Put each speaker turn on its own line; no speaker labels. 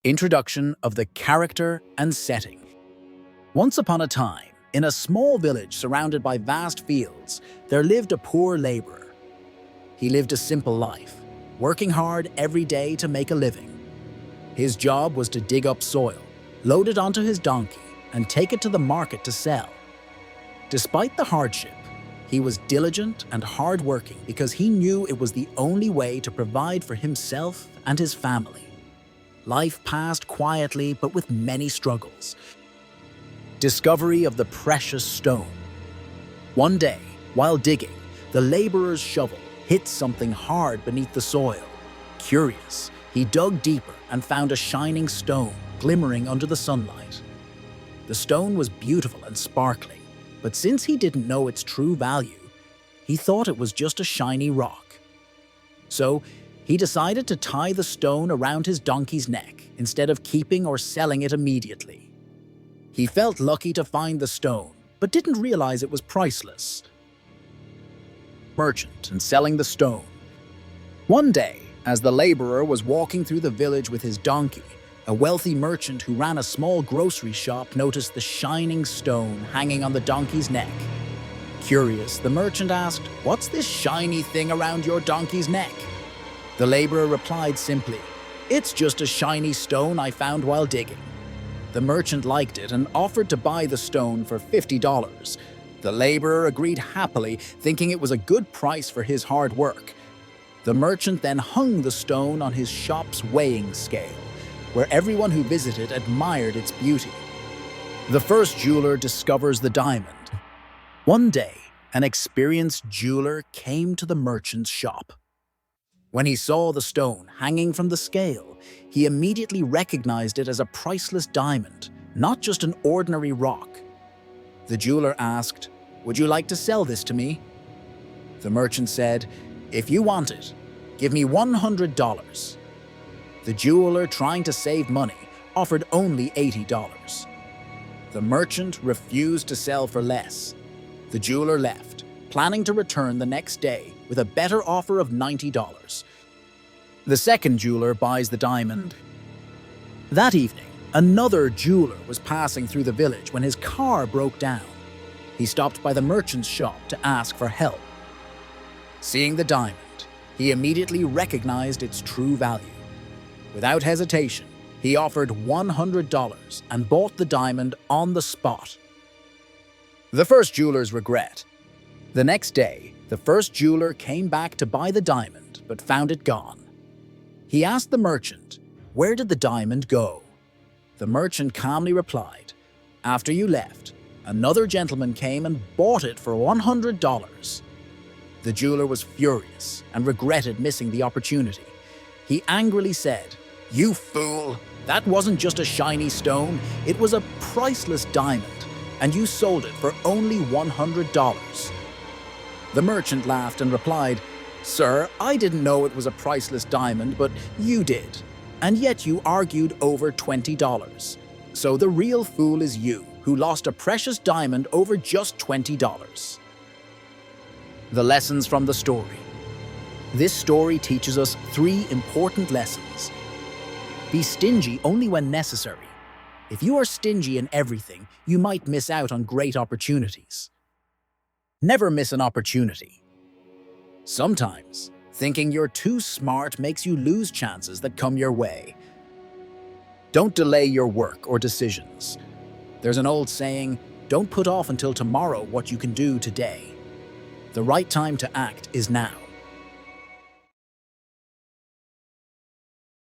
Introduction of the character and setting. Once upon a time, in a small village surrounded by vast fields, there lived a poor laborer. He lived a simple life, working hard every day to make a living. His job was to dig up soil, load it onto his donkey, and take it to the market to sell. Despite the hardship, he was diligent and hardworking because he knew it was the only way to provide for himself and his family. Life passed quietly but with many struggles. Discovery of the precious stone. One day, while digging, the laborer's shovel hit something hard beneath the soil. Curious, he dug deeper and found a shining stone glimmering under the sunlight. The stone was beautiful and sparkling, but since he didn't know its true value, he thought it was just a shiny rock. So, he decided to tie the stone around his donkey's neck instead of keeping or selling it immediately. He felt lucky to find the stone, but didn't realize it was priceless. Merchant and selling the stone. One day, as the laborer was walking through the village with his donkey, a wealthy merchant who ran a small grocery shop noticed the shining stone hanging on the donkey's neck. Curious, the merchant asked, "What's this shiny thing around your donkey's neck?" The laborer replied simply, "It's just a shiny stone I found while digging." The merchant liked it and offered to buy the stone for $50. The laborer agreed happily, thinking it was a good price for his hard work. The merchant then hung the stone on his shop's weighing scale, where everyone who visited admired its beauty. The first jeweler discovers the diamond. One day, an experienced jeweler came to the merchant's shop. When he saw the stone hanging from the scale, he immediately recognized it as a priceless diamond, not just an ordinary rock. The jeweler asked, "Would you like to sell this to me?" The merchant said, "If you want it, give me $100. The jeweler, trying to save money, offered only $80. The merchant refused to sell for less. The jeweler left, planning to return the next day with a better offer of $90. The second jeweler buys the diamond. That evening, another jeweler was passing through the village when his car broke down. He stopped by the merchant's shop to ask for help. Seeing the diamond, he immediately recognized its true value. Without hesitation, he offered $100 and bought the diamond on the spot. The first jeweler's regret. The next day, the first jeweler came back to buy the diamond but found it gone. He asked the merchant, "Where did the diamond go?" The merchant calmly replied, "After you left, another gentleman came and bought it for $100. The jeweler was furious and regretted missing the opportunity. He angrily said, "You fool! That wasn't just a shiny stone, it was a priceless diamond, and you sold it for only $100. The merchant laughed and replied, "Sir, I didn't know it was a priceless diamond, but you did. And yet you argued over $20. So the real fool is you, who lost a precious diamond over just $20. The lessons from the story. This story teaches us 3 important lessons. Be stingy only when necessary. If you are stingy in everything, you might miss out on great opportunities. Never miss an opportunity. Sometimes, thinking you're too smart makes you lose chances that come your way. Don't delay your work or decisions. There's an old saying, "Don't put off until tomorrow what you can do today." The right time to act is now.